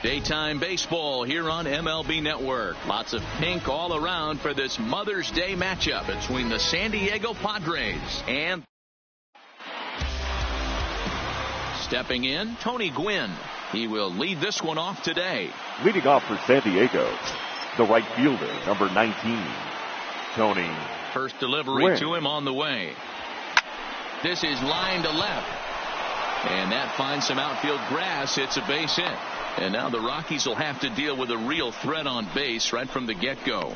Daytime baseball here on MLB Network. Lots of pink all around for this Mother's Day matchup between the San Diego Padres and stepping in, Tony Gwynn. He will lead this one off today. Leading off for San Diego, the right fielder, number 19, Tony. First delivery Gwynn. to him on the way. This is line to left. And that finds some outfield grass. It's a base hit. And now the Rockies will have to deal with a real threat on base right from the get-go.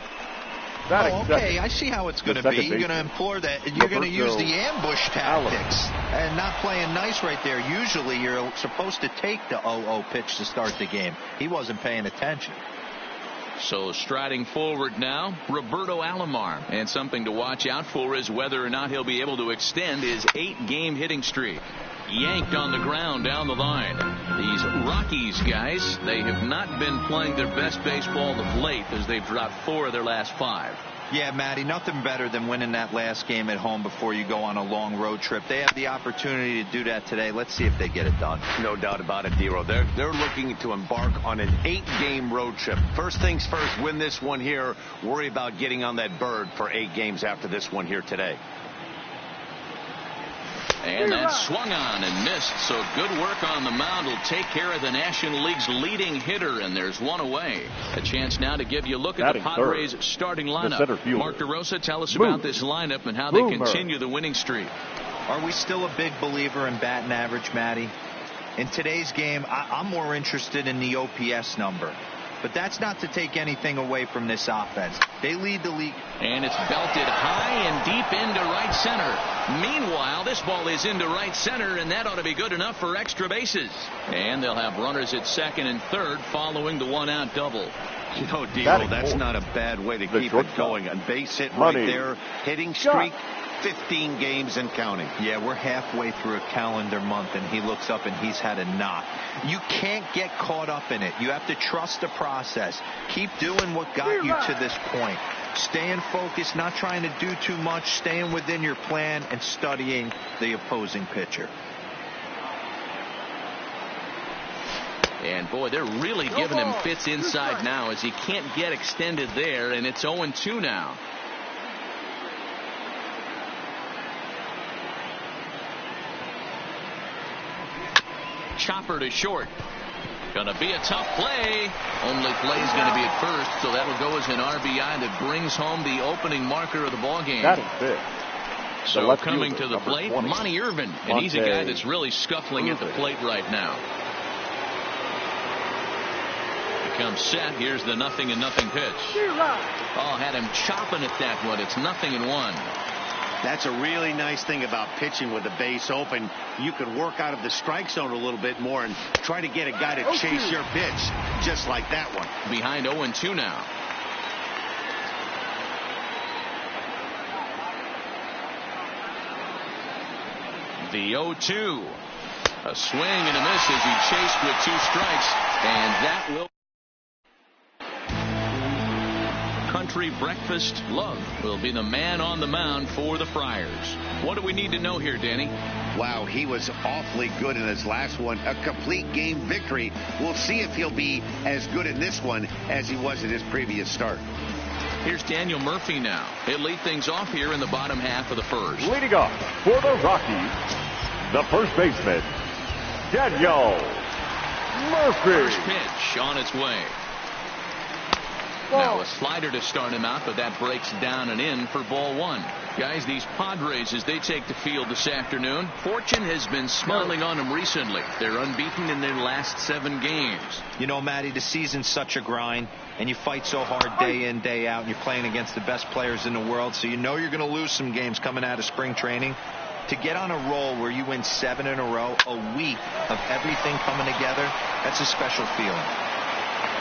Okay, I see how it's going to be. You're going to implore that. You're going to use the ambush tactics and not playing nice right there. Usually you're supposed to take the 0-0 pitch to start the game. He wasn't paying attention. So striding forward now, Roberto Alomar. And something to watch out for is whether or not he'll be able to extend his 8-game hitting streak. Yanked on the ground down the line. These Rockies guys, they have not been playing their best baseball of late as they've dropped 4 of their last 5. Yeah, Matty, nothing better than winning that last game at home before you go on a long road trip. They have the opportunity to do that today. Let's see if they get it done. No doubt about it, Dero. They're looking to embark on an 8-game road trip. First things first, win this one here. Worry about getting on that bird for 8 games after this one here today. And that swung on and missed. So good work on the mound will take care of the National League's leading hitter. And there's one away. A chance now to give you a look at the Padres starting lineup. Mark DeRosa, tell us about this lineup and how they continue the winning streak. Are we still a big believer in batting average, Matty? In today's game, I'm more interested in the OPS number. But that's not to take anything away from this offense. They lead the league. And it's belted high and deep into right center. Meanwhile, this ball is into right center, and that ought to be good enough for extra bases. And they'll have runners at second and third following the 1-out double. You know, Dero, that's not a bad way to keep it going. A base hit right there. Hitting streak. 15 games and counting. Yeah, we're halfway through a calendar month, and he looks up and he's had a knock. You can't get caught up in it. You have to trust the process. Keep doing what got you to this point. Staying focused, not trying to do too much, staying within your plan, and studying the opposing pitcher. And boy, they're really giving him fits inside now as he can't get extended there, and it's 0-2 now. Chopper to short. Gonna be a tough play. Only play's gonna be at first, so that'll go as an RBI that brings home the opening marker of the ball game. That is it. So coming to the plate, Monty Irvin, and he's a guy that's really scuffling at the plate right now. He comes set. Here's the 0-0 pitch. Oh, had him chopping at that one. It's 0-1. That's a really nice thing about pitching with the base open. You can work out of the strike zone a little bit more and try to get a guy to chase your pitch, just like that one. Behind 0-2 now. The 0-2. A swing and a miss as he chased with 2 strikes, and that will. Country Breakfast Love will be the man on the mound for the Friars. What do we need to know here, Danny? Wow, he was awfully good in his last one. A complete game victory. We'll see if he'll be as good in this one as he was in his previous start. Here's Daniel Murphy now. He'll lead things off here in the bottom half of the first. Leading off for the Rockies, the first baseman, Daniel Murphy. First pitch on its way. Now a slider to start him out, but that breaks down and in for ball 1. Guys, these Padres, as they take the field this afternoon, fortune has been smiling on them recently. They're unbeaten in their last 7 games. You know, Matty, the season's such a grind, and you fight so hard day in, day out, and you're playing against the best players in the world, so you know you're going to lose some games coming out of spring training. To get on a roll where you win 7 in a row, a week of everything coming together, that's a special feeling.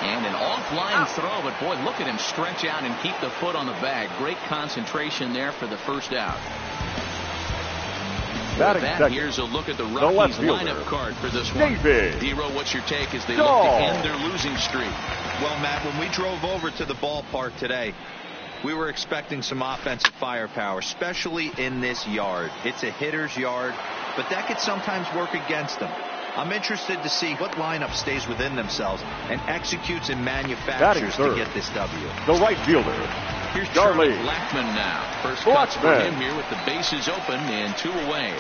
And an offline throw, but boy, look at him stretch out and keep the foot on the bag. Great concentration there for the first out. Here's a look at the Rockies lineup card for this one. Dero, what's your take as they look to end their losing streak? Well, Matt, when we drove over to the ballpark today, we were expecting some offensive firepower, especially in this yard. It's a hitter's yard, but that could sometimes work against them. I'm interested to see what lineup stays within themselves and executes and manufactures to get this W. The right fielder. Here's Charlie Blackmon now. First cuts for him here with the bases open and 2 away.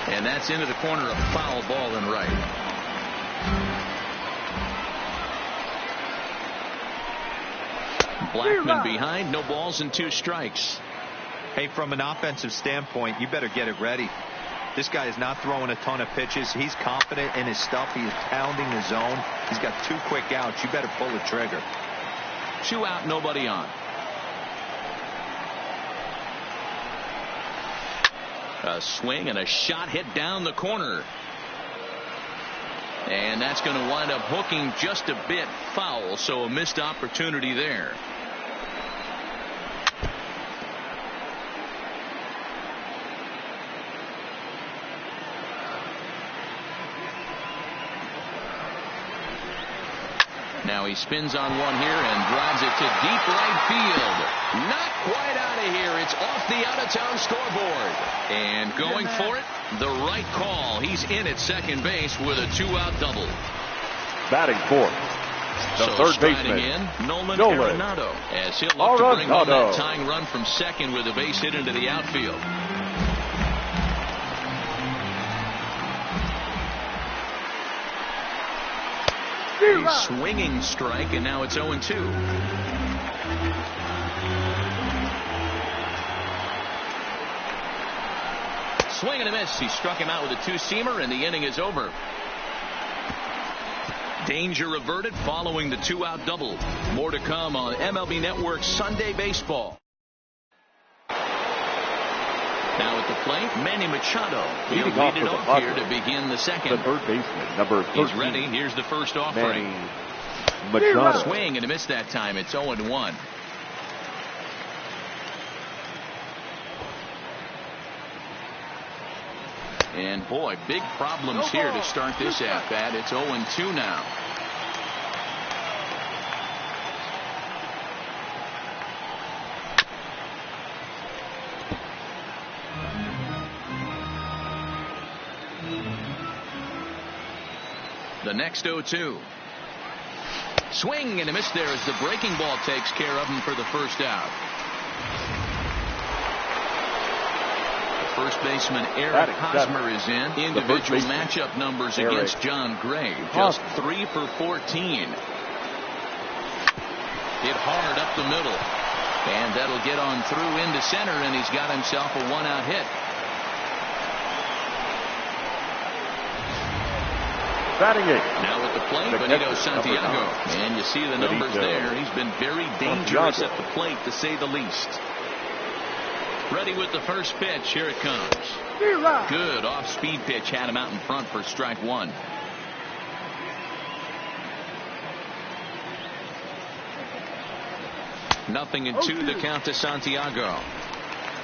And that's into the corner, of foul ball and right. Blackmon behind, no balls and 2 strikes. Hey, from an offensive standpoint, you better get it ready. This guy is not throwing a ton of pitches. He's confident in his stuff. He is pounding the zone. He's got 2 quick outs. You better pull the trigger. 2 out, nobody on. A swing and a shot hit down the corner. And that's going to wind up hooking just a bit foul, so a missed opportunity there. Now he spins on one here and drives it to deep right field. Not quite out of here. It's off the out-of-town scoreboard. And going for it, the right call. He's in at second base with a 2-out double. Batting fourth, the third baseman, in, Nolan Arenado, as he'll look to bring home that tying run from second with a base hit into the outfield. A swinging strike, and now it's 0-2. Swing and a miss. He struck him out with a 2-seamer, and the inning is over. Danger averted following the 2-out double. More to come on MLB Network's Sunday Baseball. Now at the plate, Manny Machado. He'll lead it off here to begin the second. The third baseman, number 13. He's ready. Here's the first offering. Manny Machado. Swing and a miss that time. It's 0-1. And boy, big problems here to start this at-bat. It's 0-2 now. The next 0-2. Swing and a miss there as the breaking ball takes care of him for the first out. First baseman Eric Hosmer is in. Individual matchup numbers against John Gray. Just 3 for 14. Hit hard up the middle. And that'll get on through into center, and he's got himself a 1-out hit. Batting it. Now at the plate, Benito Santiago. And you see the numbers there. He's been very dangerous at the plate, to say the least. Ready with the first pitch. Here it comes. Good off-speed pitch. Had him out in front for strike 1. Nothing in 2, the count to Santiago.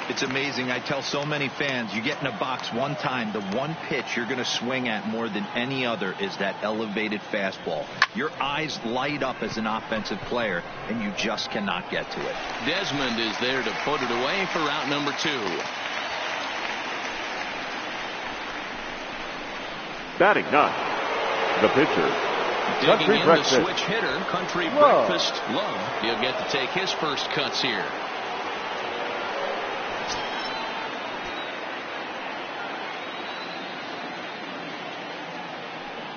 It's amazing. I tell so many fans, you get in a box one time, the one pitch you're going to swing at more than any other is that elevated fastball. Your eyes light up as an offensive player, and you just cannot get to it. Desmond is there to put it away for out number 2. Batting 9, the pitcher. Digging in the switch hitter, Country Breakfast Love. He'll get to take his first cuts here.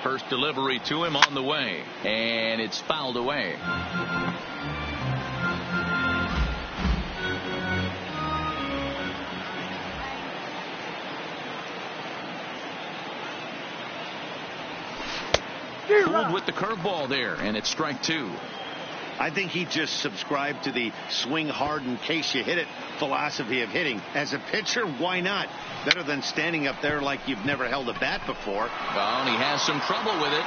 First delivery to him on the way, and it's fouled away. Fooled with the curveball there, and it's strike 2. I think he just subscribed to the swing hard in case you hit it philosophy of hitting. As a pitcher, why not? Better than standing up there like you've never held a bat before. Well, and he has some trouble with it.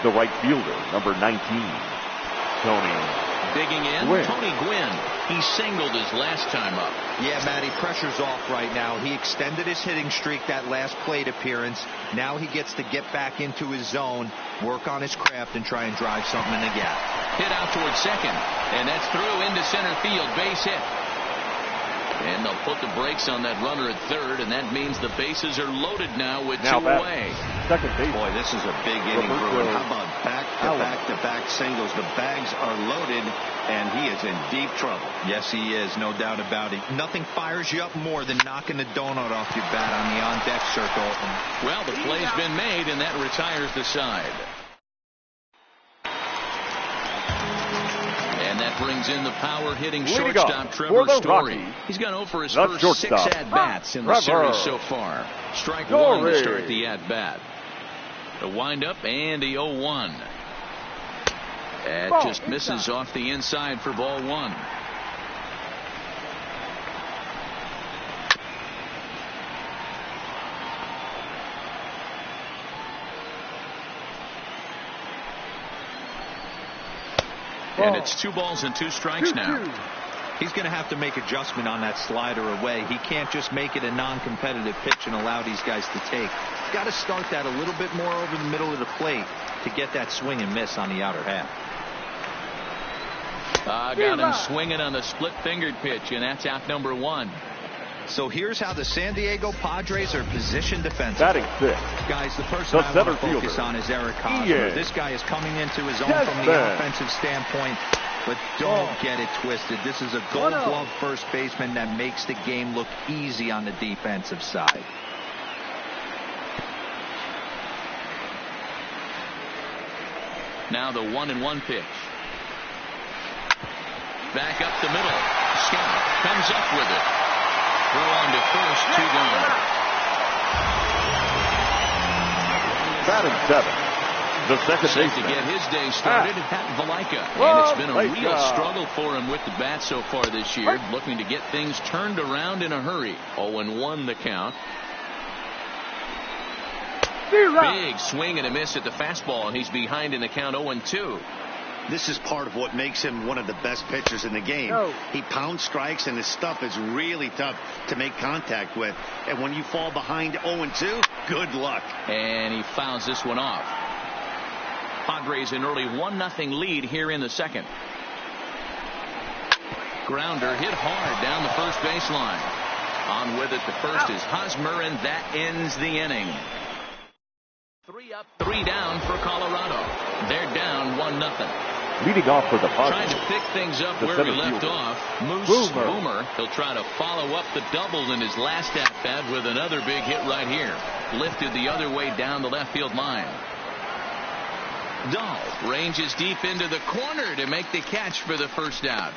The right fielder, number 19, Tony. Digging in, Tony Gwynn. He singled his last time up. Yeah, Matty, pressure's off right now. He extended his hitting streak that last plate appearance. Now he gets to get back into his zone, work on his craft, and try and drive something in the gap. Hit out towards second, and that's through into center field. Base hit. And they'll put the brakes on that runner at third, and that means the bases are loaded now with two away. Second base. Boy, this is a big inning. How about back-to-back singles? The bags are loaded, and he is in deep trouble. Yes, he is, no doubt about it. Nothing fires you up more than knocking the donut off your bat on the on-deck circle. Well, the play's been made, and that retires the side. And that brings in the power-hitting shortstop, Trevor Story. He's gone 0 for his first 6 at-bats in the series so far. Strike one to start the at-bat. The windup and the 0-1. That just misses off the inside for ball one. And it's 2 balls and 2 strikes now. He's going to have to make adjustment on that slider away. He can't just make it a non-competitive pitch and allow these guys to take. He's got to start that a little bit more over the middle of the plate to get that swing and miss on the outer half. Got him swinging on the split-fingered pitch, and that's out number 1. So here's how the San Diego Padres are positioned defensively. Batting 6. Guys, the person I want to focus on is Eric Hosmer. This guy is coming into his own from the offensive standpoint, but don't get it twisted. This is a gold glove first baseman that makes the game look easy on the defensive side. Now the 1-1 pitch. Back up the middle. Scott comes up with it. Throw on to first, 2 gone. Batting 7. The second baseman. To get his day started, Pat Valaika. And it's been a real struggle for him with the bat so far this year. Looking to get things turned around in a hurry. 0-1 the count. Big swing and a miss at the fastball, and he's behind in the count 0-2. This is part of what makes him one of the best pitchers in the game. He pounds strikes, and his stuff is really tough to make contact with. And when you fall behind 0-2, good luck. And he fouls this one off. Padres an early 1-0 lead here in the second. Grounder hit hard down the first baseline. On with it, the first is Hosmer, and that ends the inning. 3 up, 3 down for Colorado. They're down 1-0. Leading off for the Padres. Trying to pick things up where we left off. Moose Boomer. He'll try to follow up the double in his last at-bat with another big hit right here. Lifted the other way down the left field line. Dahl ranges deep into the corner to make the catch for the first out.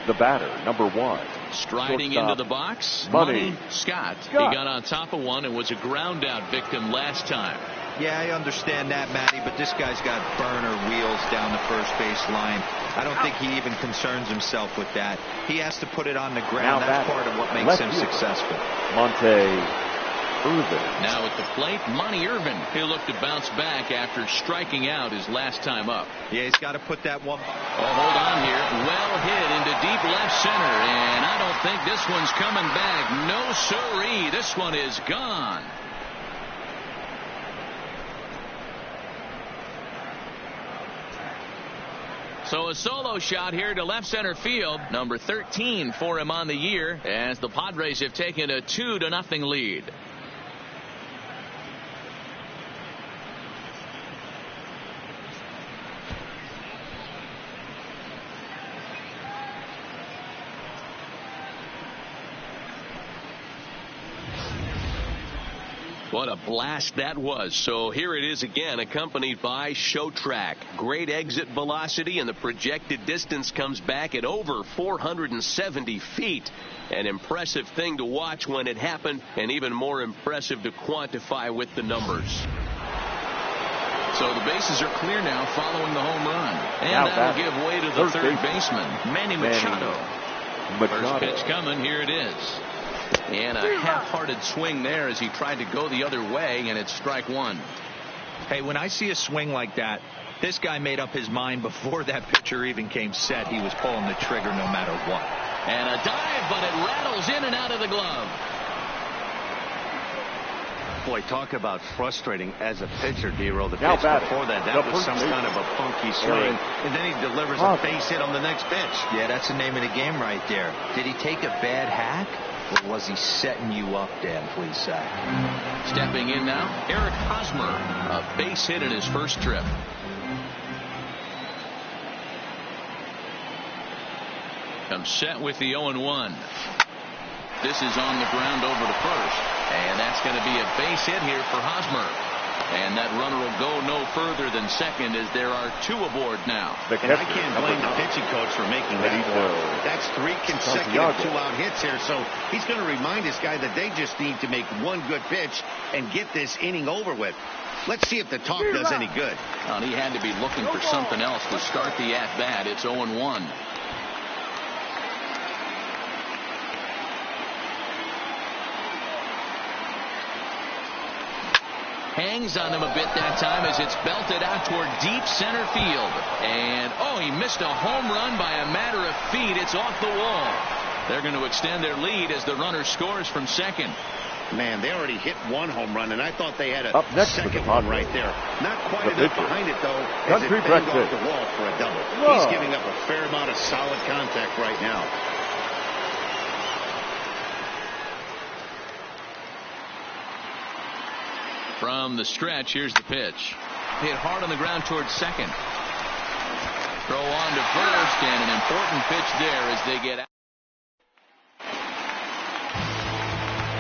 The batter, number 1. Striding into the box, Money Scott. He got on top of one and was a ground out victim last time. Yeah, I understand that, Matty, but this guy's got burner wheels down the first base line. I don't think he even concerns himself with that. He has to put it on the ground. That's part of what makes him successful. Monte Irvin. Now at the plate, Monty Irvin. He'll look to bounce back after striking out his last time up. Yeah, he's got to put that one. Oh, hold on here. Well hit into deep left center, and I don't think this one's coming back. No siree. This one is gone. So a solo shot here to left center field. Number 13 for him on the year, as the Padres have taken a 2-0 lead. What a blast that was. So here it is again, accompanied by Show Track. Great exit velocity, and the projected distance comes back at over 470 feet. An impressive thing to watch when it happened, and even more impressive to quantify with the numbers. So the bases are clear now following the home run. And that'll give way to the third baseman, Manny Machado. First pitch coming, here it is. And a half-hearted swing there as he tried to go the other way, and it's strike one. Hey, when I see a swing like that, this guy made up his mind before that pitcher even came set. He was pulling the trigger no matter what. And a dive, but it rattles in and out of the glove. Boy, talk about frustrating as a pitcher, D-Roll. The Now pitch batting. before that was some kind of a funky swing. And then he delivers a base hit on the next pitch. Yeah, that's the name of the game right there. Did he take a bad hack, or was he setting you up, Dan Plesac? Stepping in now, Eric Hosmer. A base hit in his first trip. Comes set with the 0-1. This is on the ground over to first. And that's going to be a base hit here for Hosmer. And that runner will go no further than second as there are 2 aboard now. And I can't blame the pitching coach for making that work. That's 3 consecutive 2-out hits here. So he's going to remind this guy that they just need to make one good pitch and get this inning over with. Let's see if the talk does any good. Well, he had to be looking for something else to start the at-bat. It's 0-1. Hangs on him a bit that time as it's belted out toward deep center field. And, he missed a home run by a matter of feet. It's off the wall. They're going to extend their lead as the runner scores from second. Man, they already hit 1 home run, and I thought they had a second one right there. Not quite enough behind it, though, as it banged off the wall for a double. He's giving up a fair amount of solid contact right now. From the stretch, here's the pitch. Hit hard on the ground towards second. Throw on to first, and an important pitch there as they get out.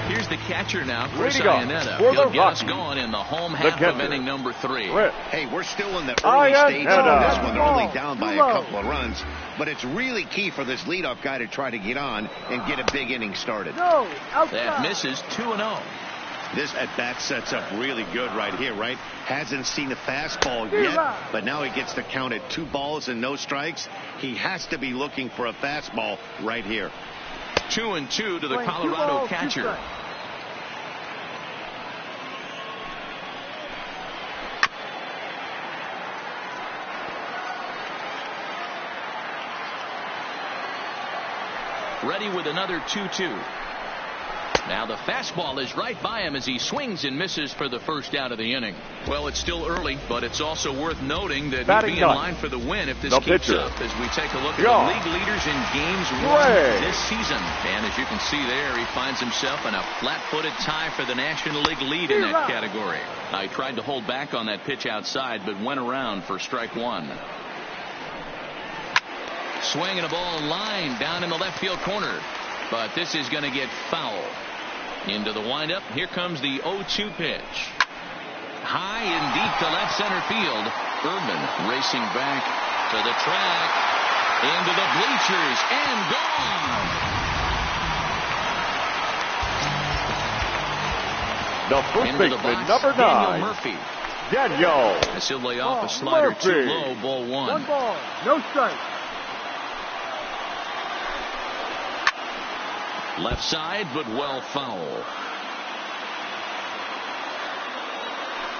Here's the catcher now, Chris Iannetta. He'll get us going in the home half of inning number 3. Hey, we're still in the early stages of this one. They're only down by a couple of runs. But it's really key for this leadoff guy to try to get on and get a big inning started. That misses 2-0. This at-bat sets up really good right here, right? Hasn't seen a fastball yet, but now he gets to count at 2 balls and no strikes. He has to be looking for a fastball right here. 2-2 to the Colorado catcher. Ready with another 2-2. Now the fastball is right by him as he swings and misses for the first out of the inning. Well, it's still early, but it's also worth noting that he'll be in line for the win if this keeps up as we take a look at the league leaders in games won this season. And as you can see there, he finds himself in a flat-footed tie for the National League lead in that category. I tried to hold back on that pitch outside, but went around for strike 1. Swinging a ball line down in the left field corner, but this is going to get foul. Into the windup. Here comes the 0-2 pitch. High and deep to left center field. Urban racing back to the track. Into the bleachers and gone. The first baseman, number 9. Daniel Murphy. Daniel. As he'll lay off a slider too low. Ball 1. 1 ball, no strike. Left side, but well foul.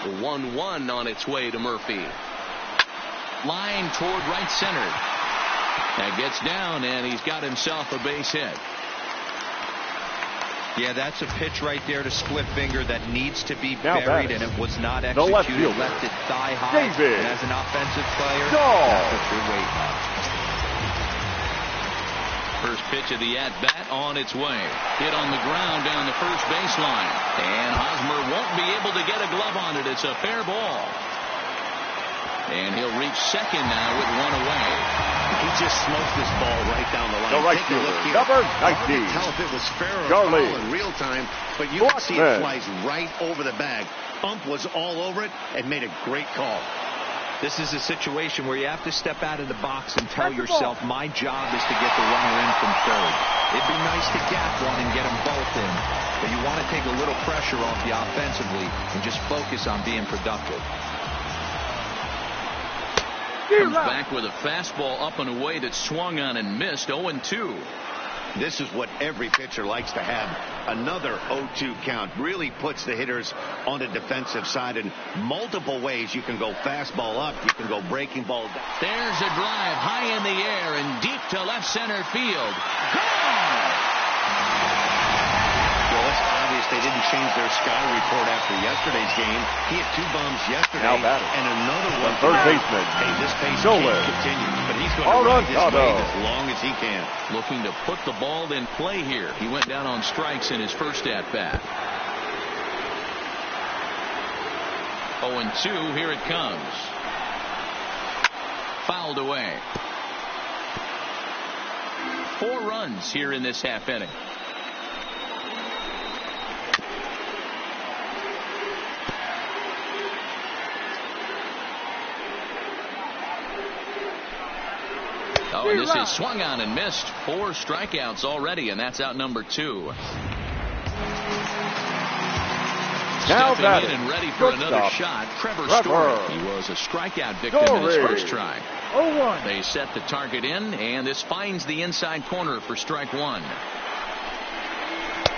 The 1-1 on its way to Murphy. Line toward right center. That gets down, and he's got himself a base hit. Yeah, that's a pitch right there to split finger that needs to be buried, and it was not executed. Left it thigh high. And as an offensive player, that's what you're waiting on. First pitch of the at-bat on its way. Hit on the ground down the first baseline. And Hosmer won't be able to get a glove on it. It's a fair ball. And he'll reach second now with 1 away. He just smoked this ball right down the line. The right fielder, number 19. Hard to tell if it was fair or foul in real time, but you can see it flies right over the bag. Ump was all over it and made a great call. This is a situation where you have to step out of the box and tell yourself, my job is to get the runner in from third. It'd be nice to gap one and get them both in, but you want to take a little pressure off you offensively and just focus on being productive. Comes back with a fastball up and away that swung on and missed. 0-2. This is what every pitcher likes to have. Another 0-2 count really puts the hitters on the defensive side in multiple ways. You can go fastball up. You can go breaking ball down. There's a drive high in the air and deep to left center field. Gone! Well, it's obvious they didn't changed their scout report after yesterday's game. He had 2 bombs yesterday and another one. Third baseman. Hey, this pace can't continue, but he's going to ride this wave as long as he can. Looking to put the ball in play here. He went down on strikes in his first at-bat. 0-2, here it comes. Fouled away. 4 runs here in this half inning. Oh, and this is swung on and missed. 4 strikeouts already, and that's out number 2. Now stepping in and ready for another shot, Trevor Story. He was a strikeout victim in his first try. 0-1. They set the target in, and this finds the inside corner for strike 1.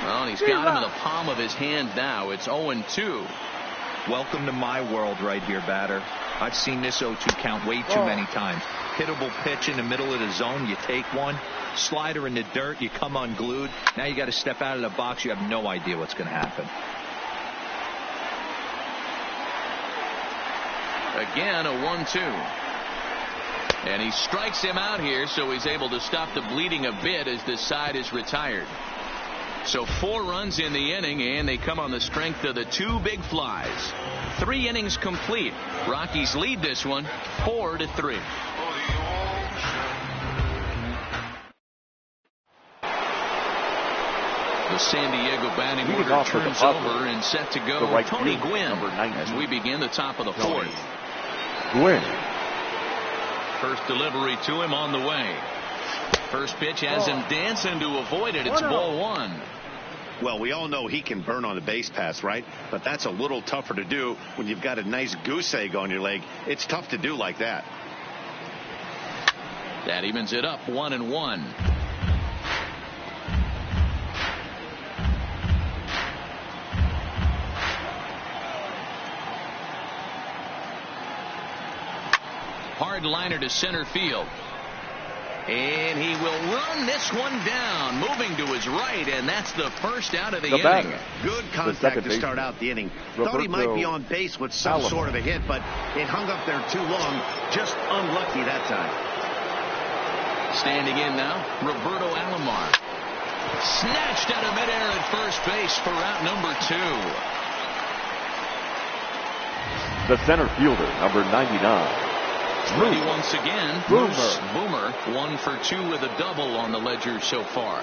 Well, he's got him in the palm of his hand now. It's 0-2. Welcome to my world right here, batter. I've seen this 0-2 count way too many times. Hittable pitch in the middle of the zone, you take one. Slider in the dirt, you come unglued. Now you got to step out of the box. You have no idea what's going to happen. Again, a 1-2. And he strikes him out here, so he's able to stop the bleeding a bit as this side is retired. So 4 runs in the inning, and they come on the strength of the 2 big flies. 3 innings complete. Rockies lead this one 4-3. The San Diego batting order turns over and set to go. Tony Gwynn as we begin the top of the 4th. Gwynn. First delivery to him on the way. First pitch has him dancing to avoid it. It's ball 1. Well, we all know he can burn on the base pass, right? But that's a little tougher to do when you've got a nice goose egg on your leg. It's tough to do like that. That evens it up 1-1. Hard liner to center field. And he will run this one down, moving to his right, and that's the first out of the inning. Good contact to start out the inning. Thought he might be on base with some sort of a hit, but it hung up there too long. Just unlucky that time. Standing in now, Roberto Alomar. Snatched out of midair at first base for out number 2. The center fielder, number 99. Ready once again. Boomer 1 for 2 with a double on the ledger so far.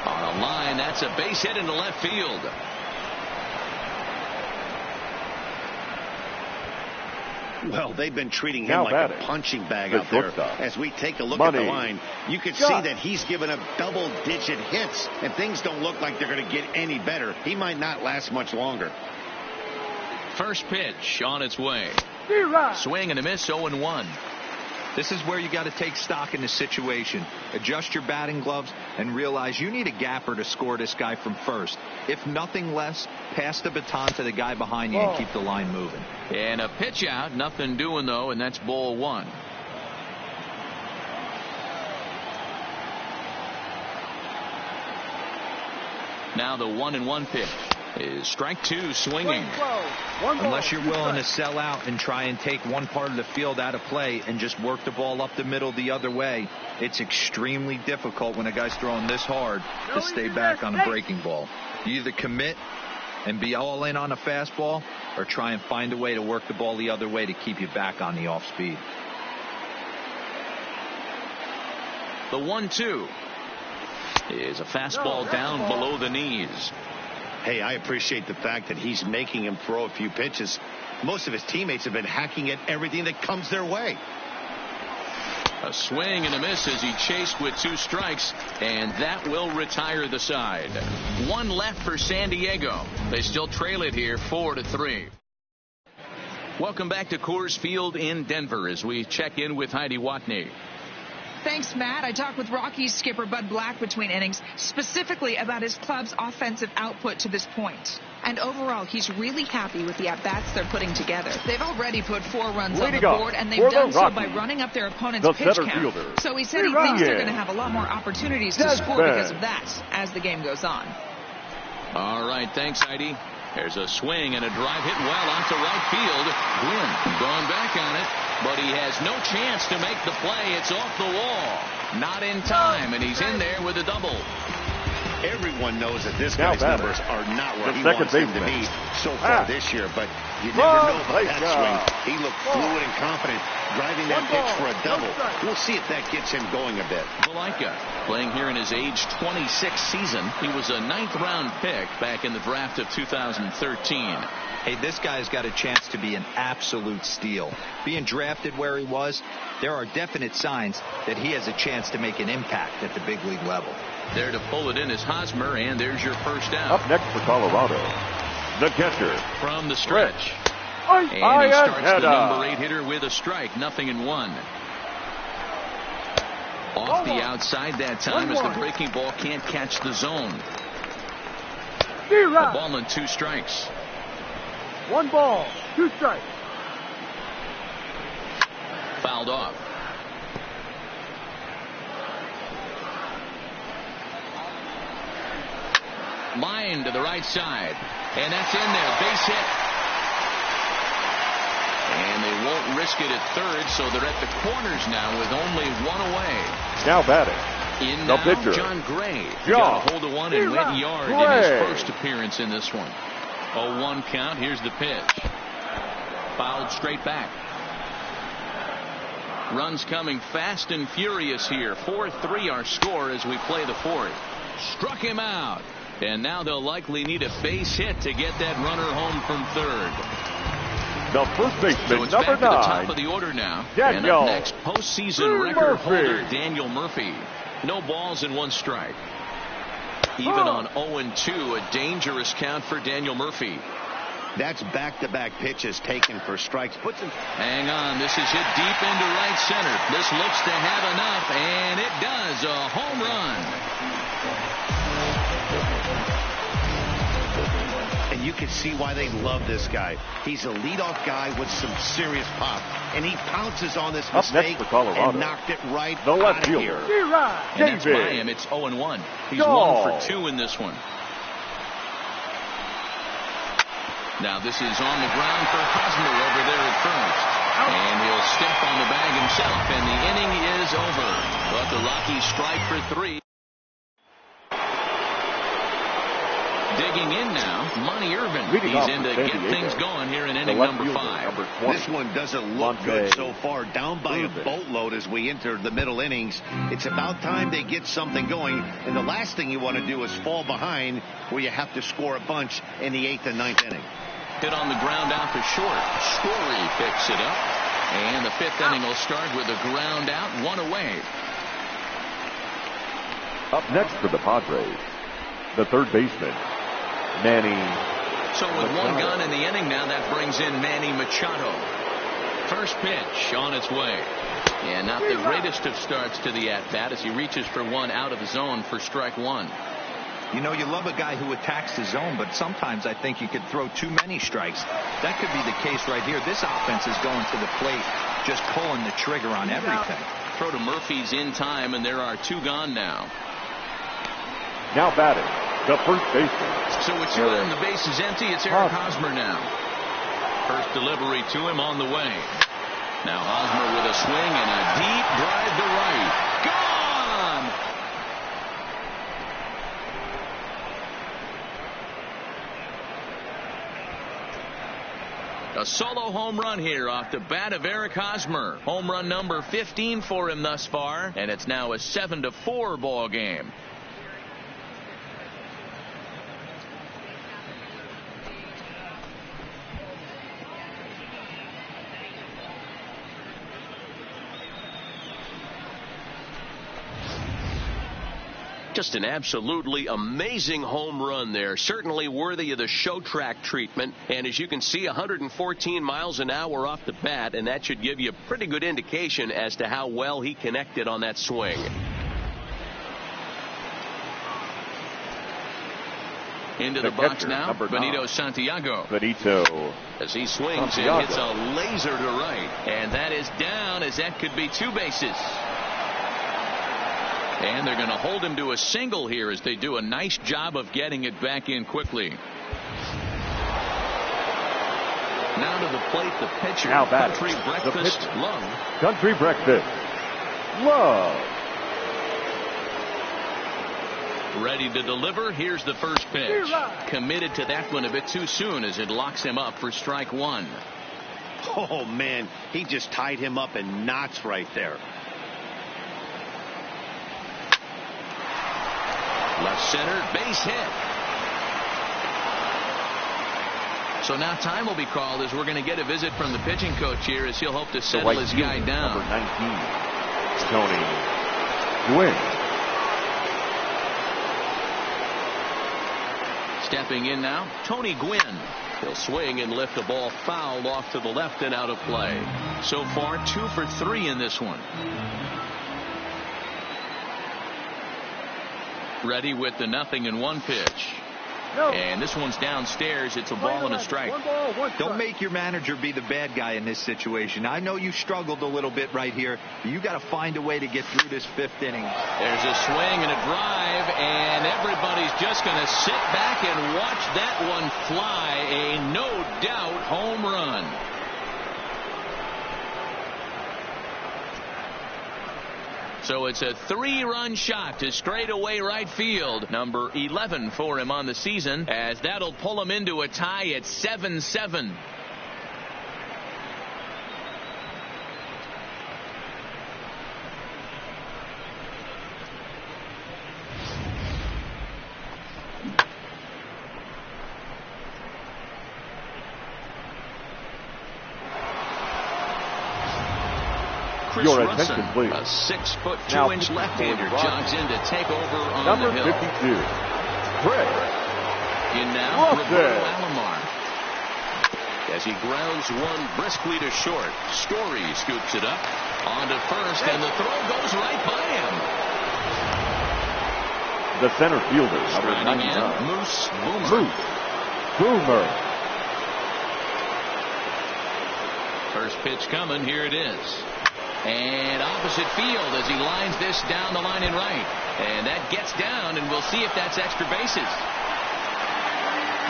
On a line, that's a base hit into left field. Well, they've been treating him like a punching bag out there. As we take a look at the line, you can see that he's given up double-digit hits, and things don't look like they're going to get any better. He might not last much longer. First pitch on its way. Swing and a miss, 0-1. This is where you got to take stock in the situation. Adjust your batting gloves and realize you need a gapper to score this guy from first. If nothing less, pass the baton to the guy behind you and keep the line moving. And a pitch out, nothing doing though, and that's ball 1. Now the 1-1 pitch is strike 2, swinging. Unless you're willing to sell out and try and take one part of the field out of play and just work the ball up the middle the other way, it's extremely difficult when a guy's throwing this hard to stay back on a breaking ball. You either commit and be all in on a fastball or try and find a way to work the ball the other way to keep you back on the off speed. The 1-2 is a fastball down below the knees. Hey, I appreciate the fact that he's making him throw a few pitches. Most of his teammates have been hacking at everything that comes their way. A swing and a miss as he chased with 2 strikes, and that will retire the side. 1 left for San Diego. They still trail it here 4-3. Welcome back to Coors Field in Denver as we check in with Heidi Watney. Thanks, Matt. I talked with Rockies skipper Bud Black between innings, specifically about his club's offensive output to this point. And overall, he's really happy with the at-bats they're putting together. They've already put 4 runs on the board, and they've done so by running up their opponent's pitch count. So he said he thinks they're going to have a lot more opportunities to score because of that as the game goes on. All right, thanks, Heidi. There's a swing and a drive hit well onto right field. Gwynn going back on it, but he has no chance to make the play. It's off the wall. Not in time, and he's in there with a double. Everyone knows that this guy's numbers are not where he wants them to be so far this year, but you never know about that swing. He looked fluid and confident driving that pitch for a double. We'll see if that gets him going a bit. Valaika playing here in his age 26 season. He was a 9th-round pick back in the draft of 2013. Hey, this guy's got a chance to be an absolute steal. Being drafted where he was, there are definite signs that he has a chance to make an impact at the big league level. There to pull it in is Hosmer, and there's your first out. Up next for Colorado, the catcher. From the stretch. And he starts the number 8 hitter with a strike. 0-1. Off the outside that time as the breaking ball can't catch the zone. A ball and 2 strikes. 1 ball, 2 strikes. Fouled off. Line to the right side. And that's in there. Base hit. And they won't risk it at third, so they're at the corners now with only 1 away. Now batting. In the now, pitcher. John Gray. He got a hold of one and went yard in his first appearance in this one. 0-1 count. Here's the pitch. Fouled straight back. Runs coming fast and furious here. 4-3 our score as we play the 4th. Struck him out. And now they'll likely need a base hit to get that runner home from third. The first baseman, so it's number back to the 9. top of the order now. Daniel. And up next, postseason record Murphy. holder Daniel Murphy. No balls and 1 strike. Even on 0-2, a dangerous count for Daniel Murphy. That's back-to-back pitches taken for strikes. Puts him. Hang on. This is hit deep into right center. This looks to have enough, and it does. A home run. And you can see why they love this guy. He's a leadoff guy with some serious pop. And he pounces on this mistake and knocked it right the left out of here. And that's by him. It's 0-1. He's 1 for 2 in this one. Now this is on the ground for Hosmer over there at first. And he'll step on the bag himself, and the inning is over. But the Rockies strike for 3. Digging in now, Monty Irvin. He's in to get things going here in inning number 5. This one doesn't look good so far. Down by a boatload as we enter the middle innings. It's about time they get something going. And the last thing you want to do is fall behind where you have to score a bunch in the 8th and 9th inning. Hit on the ground out to short. Story picks it up. And the 5th inning will start with a ground out, 1 away. Up next for the Padres, the third baseman, Manny. So with Machado. 1 gone in the inning now, that brings in Manny Machado. First pitch on its way. And not the greatest of starts to the at-bat as he reaches for 1 out of the zone for strike 1. You know, you love a guy who attacks the zone, but sometimes I think you could throw too many strikes. That could be the case right here. This offense is going to the plate, just pulling the trigger on everything. Throw to Murphy's in time, and there are 2 gone now. Now batting, the first baseman. So with 2 out and the base is empty, it's Eric Hosmer now. First delivery to him on the way. Now Hosmer with a swing and a deep drive to right. Gone! A solo home run here off the bat of Eric Hosmer. Home run number 15 for him thus far, and it's now a 7-4 ball game. Just an absolutely amazing home run there. Certainly worthy of the show track treatment. And as you can see, 114 miles an hour off the bat, and that should give you a pretty good indication as to how well he connected on that swing. Into the box now, Benito Santiago. Benito. As he swings and hits a laser to right. And that is down, as that could be 2 bases. And they're going to hold him to a single here as they do a nice job of getting it back in quickly. Now to the plate, the pitcher. Now batting. Country Breakfast Love. Country Breakfast Love. Ready to deliver. Here's the first pitch. Committed to that one a bit too soon as it locks him up for strike one. Oh, man, he just tied him up in knots right there. Left center, base hit. So now time will be called as we're going to get a visit from the pitching coach here as he'll hope to settle his guy down. Number 19, Tony Gwynn. Stepping in now, Tony Gwynn. He'll swing and lift the ball foul off to the left and out of play. So far, 2 for 3 in this one. Ready with the 0-1 pitch. And this one's downstairs. It's a ball and a strike. Don't make your manager be the bad guy in this situation. I know you struggled a little bit right here. You got to find a way to get through this 5th inning. There's a swing and a drive, and everybody's just going to sit back and watch that one fly. A no-doubt home run. So it's a 3-run shot to straightaway right field. Number 11 for him on the season, as that'll pull him into a tie at 7-7. Your attention, please. A 6'2" left-hander jogs in to take over on number the hill. 52, Craig. In now, Roberto Alomar. As he grounds one briskly to short. Story scoops it up onto first, and the throw goes right by him. The center fielder, number 99, Moose Boomer. Boomer. First pitch coming. Here it is. And opposite field as he lines this down the line in right. And that gets down, and we'll see if that's extra bases.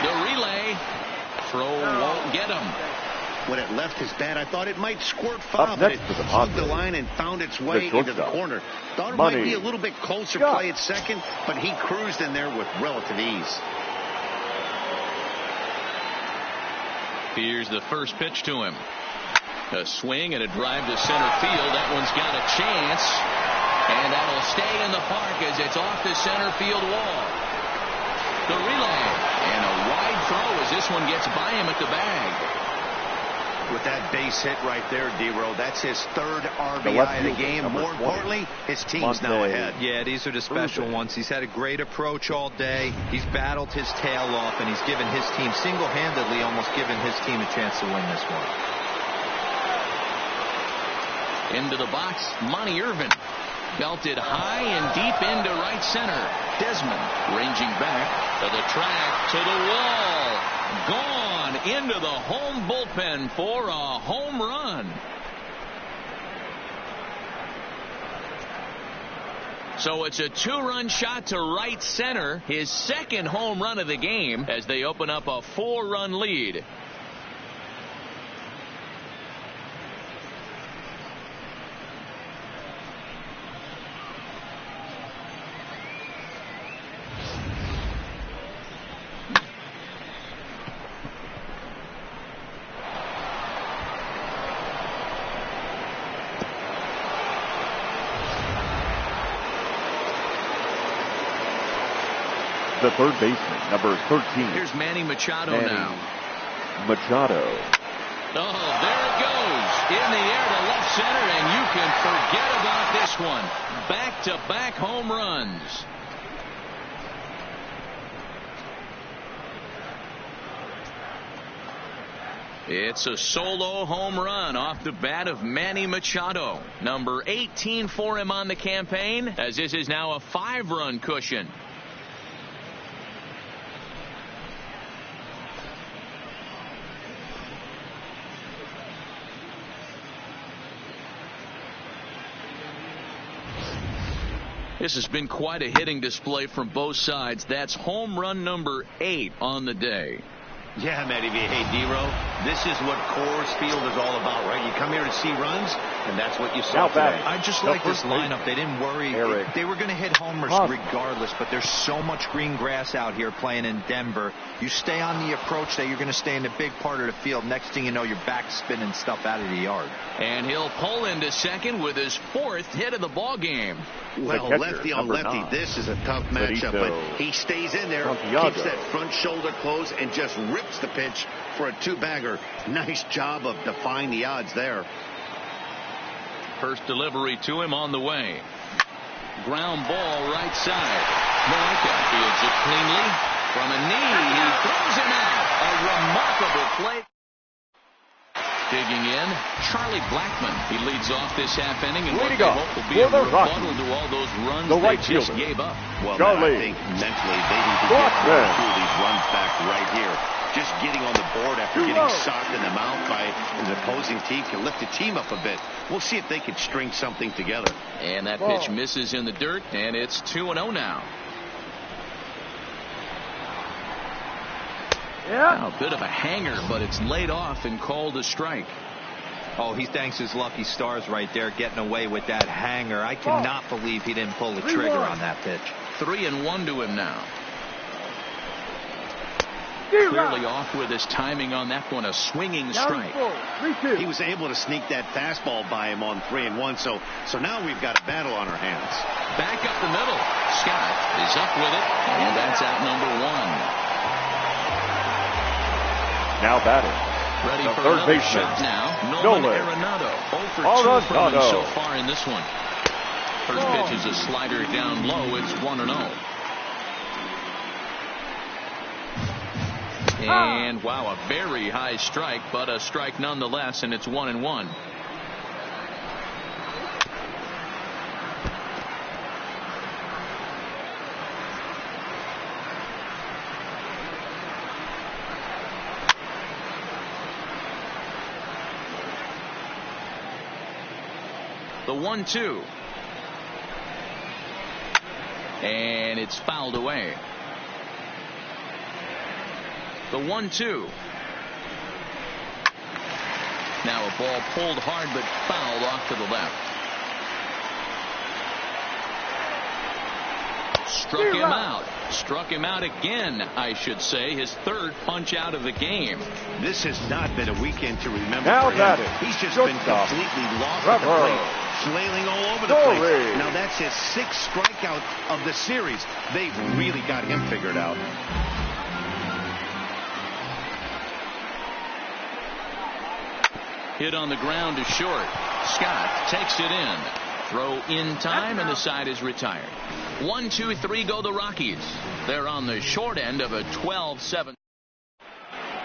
The relay. Throw won't get him. When it left his bat, I thought it might squirt foul, but it hugged the line and found its way into the corner. Thought it might be a little bit closer play at second, but he cruised in there with relative ease. Here's the first pitch to him. A swing and a drive to center field. That one's got a chance. And that'll stay in the park as it's off the center field wall. The relay. And a wide throw as this one gets by him at the bag. With that base hit right there, D-Row, that's his 3rd RBI of the game. More importantly, his team's now ahead. Yeah, these are the special ones. He's had a great approach all day. He's battled his tail off, and he's given his team single-handedly, almost given his team a chance to win this one. Into the box, Monty Irvin. Belted high and deep into right center. Desmond ranging back to the track, to the wall. Gone into the home bullpen for a home run. So it's a 2-run shot to right center. His 2nd home run of the game as they open up a 4-run lead. The third baseman, number 13. Here's Manny Machado now. Machado. Oh, there it goes. In the air to left center, and you can forget about this one. Back-to-back home runs. It's a solo home run off the bat of Manny Machado. Number 18 for him on the campaign, as this is now a 5-run cushion. This has been quite a hitting display from both sides. That's home run number 8 on the day. Yeah, Matty V. Hey, D-Row, this is what Coors Field is all about, right? You come here to see runs, and that's what you saw today. I just like this lineup. They didn't worry. They were going to hit homers regardless, but there's so much green grass out here playing in Denver. You stay on the approach that you're going to stay in the big part of the field. Next thing you know, you're back spinning stuff out of the yard. And he'll pull into second with his 4th hit of the ball game. Well, lefty on lefty, this is a tough matchup, but he stays in there, keeps that front shoulder closed, and just rips the pitch for a 2-bagger. Nice job of defying the odds there. First delivery to him on the way. Ground ball right side. Malika fields it cleanly. From a knee, he throws him out. A remarkable play. Digging in, Charlie Blackmon. He leads off this half inning, and what they hope will be a rebuttal to all those runs they just gave up. Well, I think mentally they need to get 2 of these runs back right here. Just getting on the board after getting socked in the mouth by an opposing team can lift the team up a bit. We'll see if they can string something together. And that pitch misses in the dirt, and it's 2-0 now. Now, a bit of a hanger, but it's laid off and called a strike. Oh, he thanks his lucky stars right there, getting away with that hanger. I cannot believe he didn't pull the trigger on that pitch. 3-1 to him now. Clearly off with his timing on that one, a swinging strike. He was able to sneak that fastball by him on 3-1, so now we've got a battle on our hands. Back up the middle. Scott is up with it, and that's out number 1. Now batting. Ready the for third another baseman. shot now. Nolan Arenado. 0 for 2 from him so far in this one. First pitch is a slider down low. It's 1-0. And wow, a very high strike, but a strike nonetheless, and it's 1-1. The 1-2. And it's fouled away. The 1-2. Now a ball pulled hard but fouled off to the left. Struck him out. Struck him out again, I should say. His 3rd punch out of the game. This has not been a weekend to remember now for him. He's just been completely lost at the plate. Flailing all over the place. Now that's his 6th strikeout of the series. They've really got him figured out. Hit on the ground to short. Scott takes it in. Throw in time, and the side is retired. 1, 2, 3 go the Rockies. They're on the short end of a 12-7.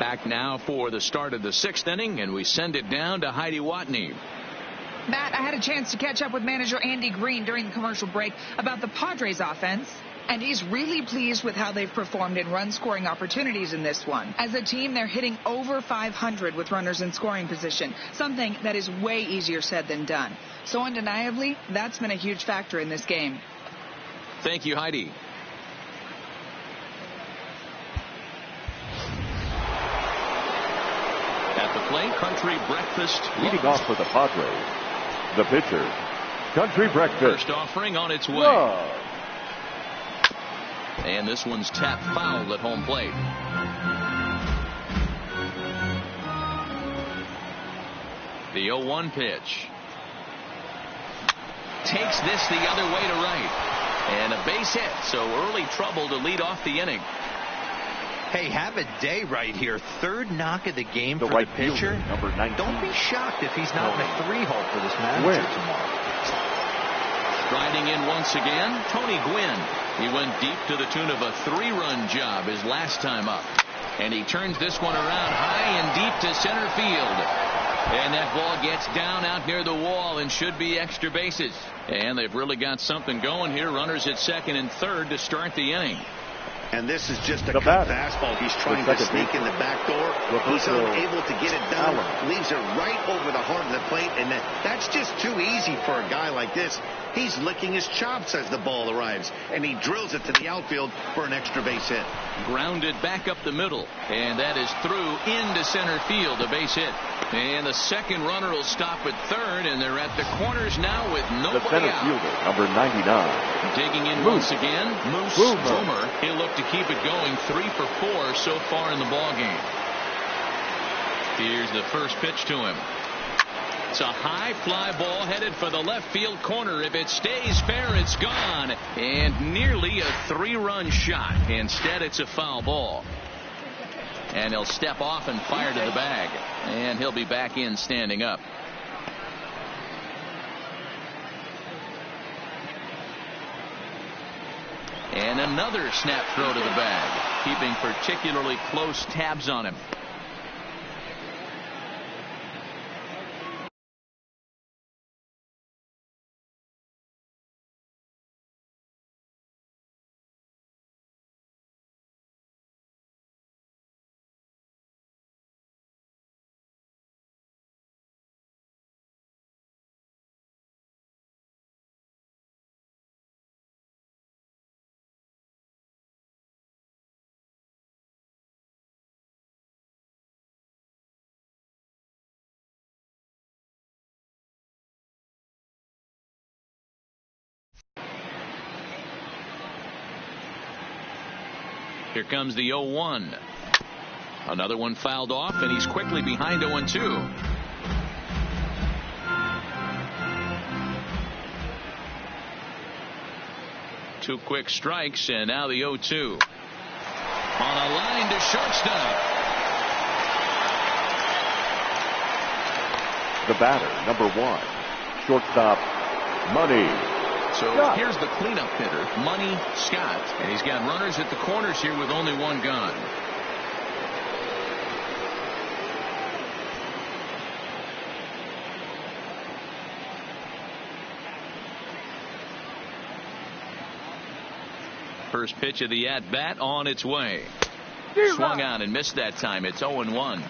Back now for the start of the 6th inning, and we send it down to Heidi Watney. Matt, I had a chance to catch up with manager Andy Green during the commercial break about the Padres offense, and he's really pleased with how they've performed in run-scoring opportunities in this one. As a team, they're hitting over 500 with runners in scoring position, something that is way easier said than done. So undeniably, that's been a huge factor in this game. Thank you, Heidi. At the plate, Country Breakfast. Leading off for the Padres, the pitcher, Country Breakfast. First offering on its way. And this one's tapped foul at home plate. The 0-1 pitch. Takes this the other way to right. And a base hit, so early trouble to lead off the inning. Hey, have a day right here. 3rd knock of the game for the pitcher. Number 19. Don't be shocked if he's not in a 3-hole for this manager tomorrow. Striding in once again, Tony Gwynn. He went deep to the tune of a 3-run job his last time up. And he turns this one around high and deep to center field. And that ball gets down out near the wall and should be extra bases. And they've really got something going here. Runners at 2nd and 3rd to start the inning. And this is just a cut fastball. He's trying to sneak in the back door. He's unable to get it done. Leaves it right over the heart of the plate. And that's just too easy for a guy like this. He's licking his chops as the ball arrives. And he drills it to the outfield for an extra base hit. Grounded back up the middle. And that is through into center field. A base hit. And the second runner will stop at third. And they're at the corners now with nobody the center out. Fielder, number 99. Digging in once again. Moose Boomer. He'll look to keep it going. 3 for 4 so far in the ball game. Here's the first pitch to him. It's a high fly ball headed for the left field corner. If it stays fair, it's gone. And nearly a 3-run shot. Instead, it's a foul ball. And he'll step off and fire to the bag. And he'll be back in standing up. And another snap throw to the bag, keeping particularly close tabs on him. Here comes the 0-1. Another one fouled off, and he's quickly behind 0-2. Two quick strikes, and now the 0-2. On a line to shortstop. The batter, number 1. Shortstop, Money. So here's the cleanup hitter, Money Scott. And he's got runners at the corners here with only one gone. First pitch of the at-bat on its way. Swung on and missed that time. It's 0-1.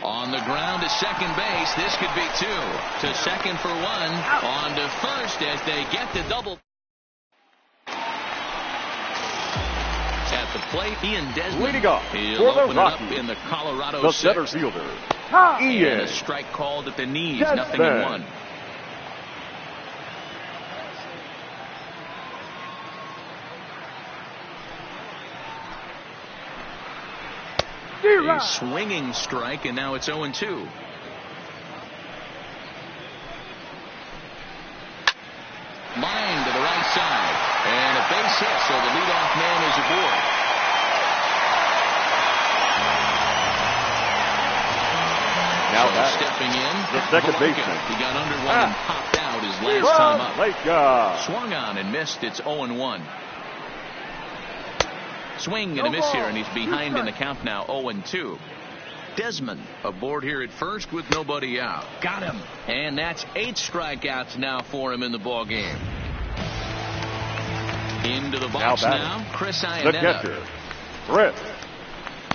On the ground to second base. This could be 2. To second for 1. On to first as they get the double. At the plate, Ian Desmond. Leading off He'll for the open it up Rockies. in the Colorado The 6th. center fielder, And a strike called at the knees. Nothing in 1. A swinging strike, and now it's 0-2. Line to the right side. And a base hit, so the leadoff man is aboard. Now So stepping in, the second baseman. He got under one and popped out his last time up. Lake. Swung on and missed. It's 0-1. Swing and a miss here, and he's behind in the count now, 0-2. Desmond aboard here at first with nobody out. Got him. And that's 8 strikeouts now for him in the ball game. Into the box now, Chris Iannetta. The catcher, Chris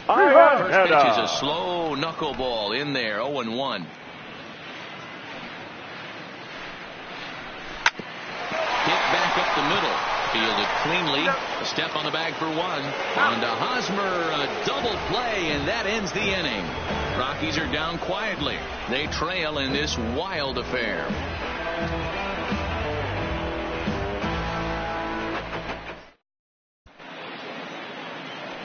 First pitch is a Iannetta. slow knuckleball in there, 0-1. Hit back up the middle. Fielded cleanly. A step on the bag for 1. On to Hosmer, a double play, and that ends the inning. Rockies are down quietly. They trail in this wild affair.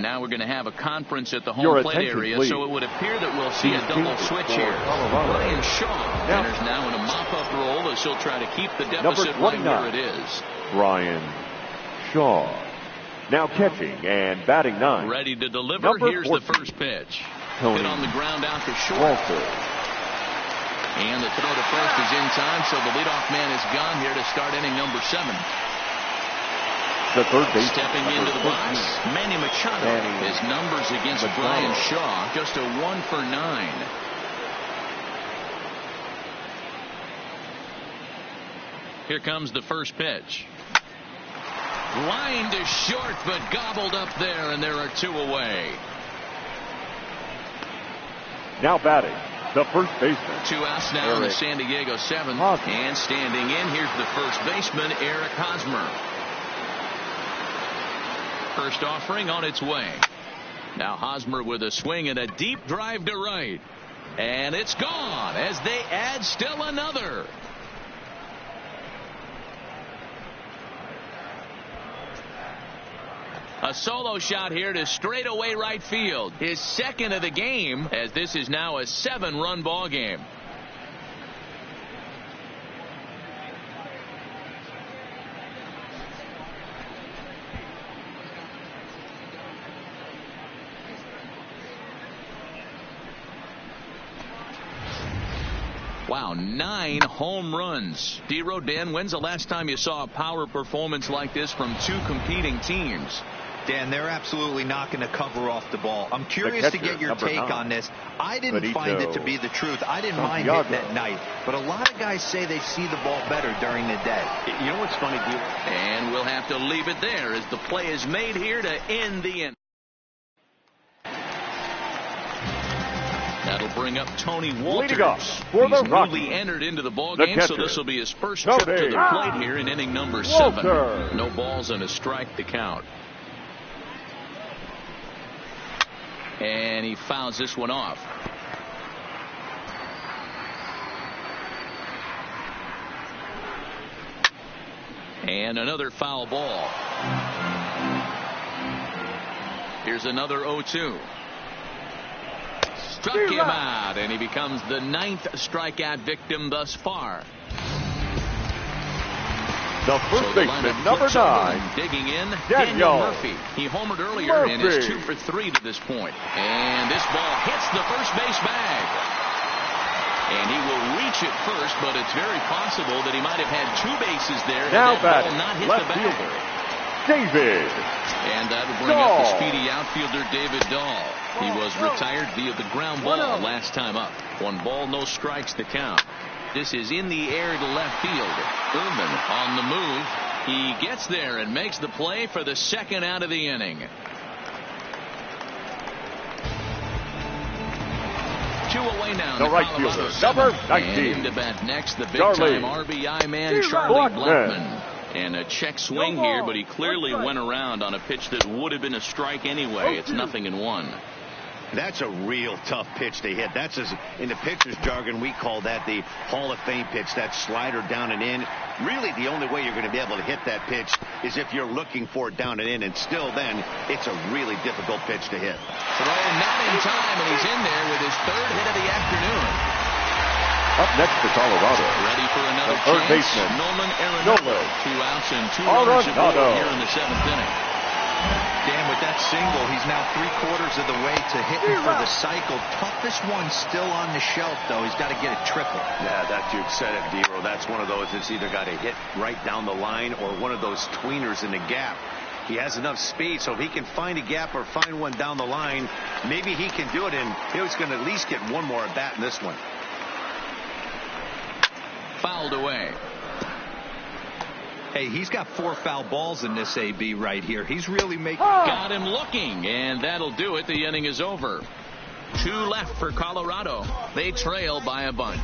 Now we're going to have a conference at the home plate area, please. so it would appear that we'll see a double switch here. Brian Shaw enters now in a mop-up role as he'll try to keep the deficit right where it is. Brian Shaw. Now catching and batting 9. Ready to deliver. Number Here's 14. the first pitch. Tony Hit on the ground out to short. Walter. And the throw to first is in time, so the leadoff man is gone here to start inning number 7. The third base. Stepping into the box, Manny Machado. His numbers against Brian Shaw, just a 1 for 9. Here comes the first pitch. Line to short, but gobbled up there, and there are 2 away. Now batting, the first baseman. 2 outs now in the San Diego 7th. And standing in, here's the first baseman, Eric Hosmer. First offering on its way. Now Hosmer with a swing and a deep drive to right. And it's gone as they add still another. A solo shot here to straightaway right field. His second of the game, as this is now a 7-run ball game. Wow, 9 home runs. D-Row, Dan, when's the last time you saw a power performance like this from 2 competing teams? Dan, they're absolutely not going to cover off the ball. I'm curious to get your take on this. I didn't find it to be the truth. I didn't mind hitting at night. But a lot of guys say they see the ball better during the day. You know what's funny, dude? And we'll have to leave it there as the play is made here to end the inning. That'll bring up Tony Walters. He's newly entered into the ball game, so this will be his first trip to the plate here in inning number 7. No balls and a strike to count. And he fouls this one off. And another foul ball. Here's another 0-2. Struck him out, and he becomes the 9th strikeout victim thus far. The first baseman, number 9. Digging in, Daniel Murphy. He homered earlier and is 2 for 3 to this point. And this ball hits the first base bag. And he will reach it first, but it's very possible that he might have had 2 bases there. Now batting, not hit left the bag. fielder, David. And that will bring up the speedy outfielder, David Dahl. He was retired via the ground ball last time up. 1 ball, no strikes to count. This is in the air to left field. Ullman on the move. He gets there and makes the play for the 2nd out of the inning. 2 away now. The right fielder, number 19. And into bat next, the big-time RBI man, Charlie Blackmon. And a check swing here, but he clearly went around on a pitch that would have been a strike anyway. It's 0-1. That's a real tough pitch to hit. That's, in the pitcher's jargon, we call that the Hall of Fame pitch. That slider down and in. Really, the only way you're going to be able to hit that pitch is if you're looking for it down and in. And still then, it's a really difficult pitch to hit. Throw not in time, and he's in there with his 3rd hit of the afternoon. Up next for Colorado. Ready for another third chance. baseman, Nolan Arenado. 2 outs and 2 runners aboard here in the 7th inning. Dan, with that single, he's now 3/4 of the way to hitting for the cycle. Toughest one still on the shelf, though. He's got to get a triple. Yeah, that you said it, D-Row. That's one of those that's either got to hit right down the line or one of those tweeners in the gap. He has enough speed, so if he can find a gap or find one down the line, maybe he can do it, and he's going to at least get 1 more at bat in this one. Fouled away. Hey, he's got 4 foul balls in this AB right here. He's really making... Got him looking, and that'll do it. The inning is over. 2 left for Colorado. They trail by a bunch.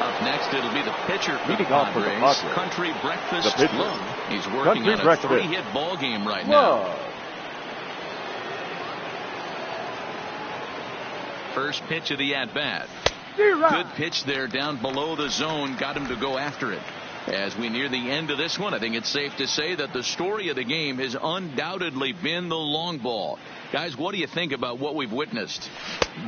Up next, it'll be the pitcher for the Padres, Country Breakfast Love. He's working on a 3-hit ball game right now. First pitch of the at-bat. Good pitch there down below the zone. Got him to go after it. As we near the end of this one, I think it's safe to say that the story of the game has undoubtedly been the long ball. Guys, what do you think about what we've witnessed?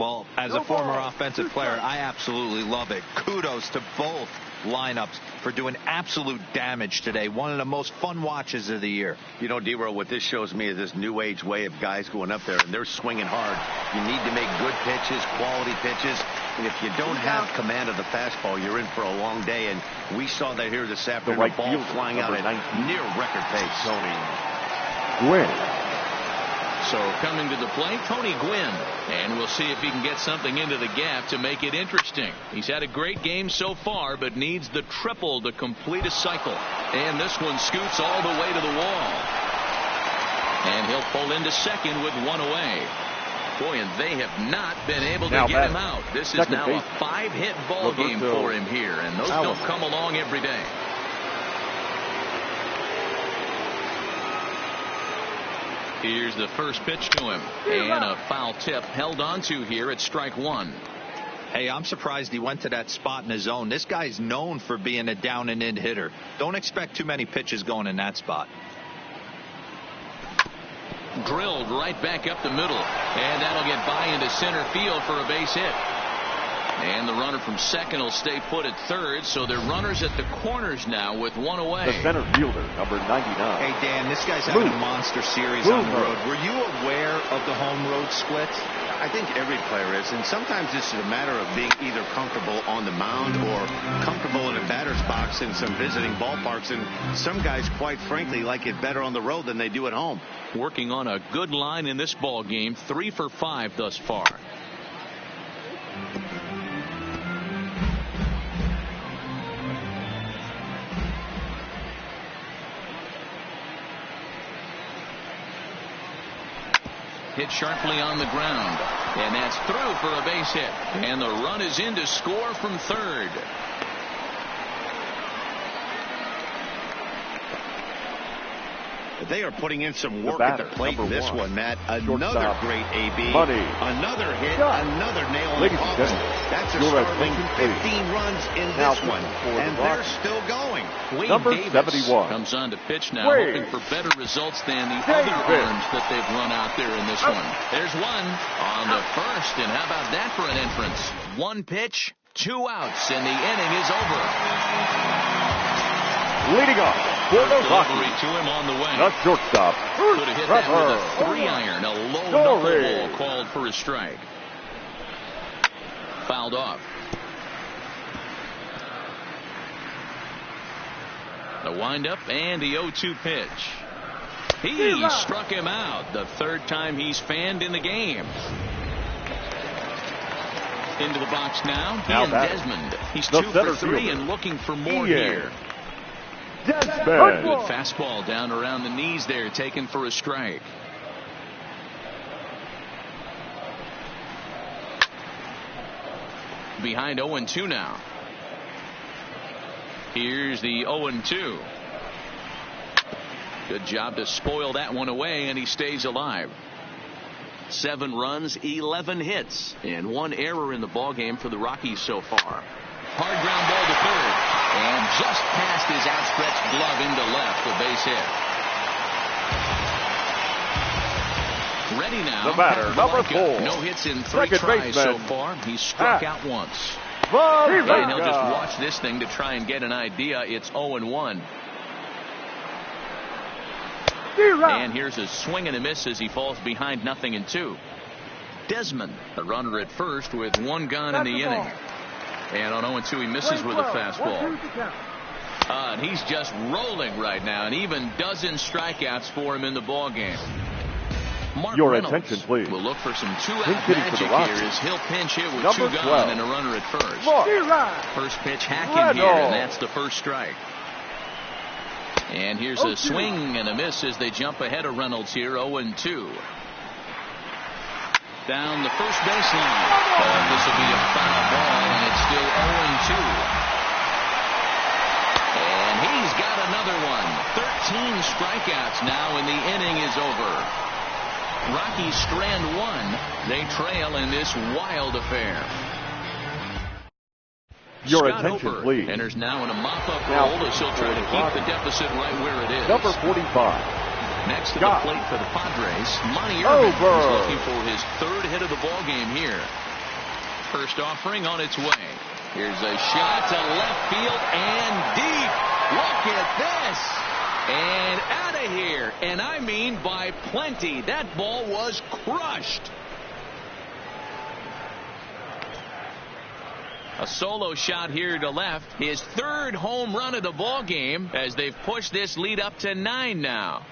Well, as a former offensive player, I absolutely love it. Kudos to both lineups for doing absolute damage today. One of the most fun watches of the year. You know, D-Row, what this shows me is this new age way of guys going up there, and they're swinging hard. You need to make good pitches, quality pitches, and if you don't have command of the fastball, you're in for a long day, and we saw that here this afternoon. The ball flying out at near record pace. Gwynn. So coming to the plate, Tony Gwynn. And we'll see if he can get something into the gap to make it interesting. He's had a great game so far, but needs the triple to complete a cycle. And this one scoots all the way to the wall. And he'll pull into second with one away. Boy, and they have not been able to get him out. This is now a 5-hit ball game for him here, and those don't come along every day. Here's the first pitch to him, and a foul tip held on to here at strike one. Hey, I'm surprised he went to that spot in his zone. This guy's known for being a down and in hitter. Don't expect too many pitches going in that spot. Drilled right back up the middle, and that'll get by into center field for a base hit. And the runner from second will stay put at third, so they're runners at the corners now with one away. The center fielder, number 99. Hey, Dan, this guy's having a monster series on the road. Were you aware of the home-road splits? I think every player is, and sometimes this is a matter of being either comfortable on the mound or comfortable in a batter's box in some visiting ballparks, and some guys, quite frankly, like it better on the road than they do at home. Working on a good line in this ball game, 3 for 5 thus far. Hit sharply on the ground, and that's through for a base hit, and the run is in to score from third. They are putting in some work at the plate in this one, Matt. Another great AB. Another hit. Another nail in the coffin. That's a startling 15 runs in this one. And they're still going. Number Davis 71 comes on to pitch now, hoping for better results than the other arms that they've run out there in this one. There's one on the first, and how about that for an entrance? One pitch, 2 outs, and the inning is over. Leading off for the Delivery to him on the way. The shortstop. Could have hit that with a 3-iron. A low knuckleball called for a strike. Fouled off. The windup and the 0-2 pitch. He struck him out. The third time he's fanned in the game. Into the box now. Ian Desmond. He's 2 for 3 and looking for more here. Good fastball down around the knees there, taken for a strike. Behind 0-2 now. Here's the 0-2. Good job to spoil that one away, and he stays alive. 7 runs, 11 hits, and 1 error in the ballgame for the Rockies so far. Hard ground ball to third, and just past his outstretched glove into left, a base hit. Ready now. The batter, number 4. No hits in 3 tries so far. He's struck out once. And he'll just watch this thing to try and get an idea. It's 0-1. And here's a swing and a miss as he falls behind 0-2. Desmond, the runner at first with 1 gone in the inning. And on 0-2, he misses with a fastball. And he's just rolling right now, and even dozen strikeouts for him in the ball game. Mark Reynolds attention, please. will look for some 2-out magic here as he'll pinch hit with 2 gone and a runner at first. First pitch hacking here, and that's the first strike. And here's a swing and a miss as they jump ahead of Reynolds here, 0-2. Down the first baseline. This will be a foul ball, and it's still 0-2. And he's got another one. 13 strikeouts now, and the inning is over. Rockies strand 1. They trail in this wild affair. Scott attention, please. Enters now in a mop-up role as he'll try to keep the deficit right where it is. Number 45. Next to the plate for the Padres, Monty Irvin is looking for his 3rd hit of the ball game here. First offering on its way. Here's a shot to left field and deep. Look at this. And out of here. And I mean by plenty. That ball was crushed. A solo shot here to left. His 3rd home run of the ball game as they've pushed this lead up to 9 now.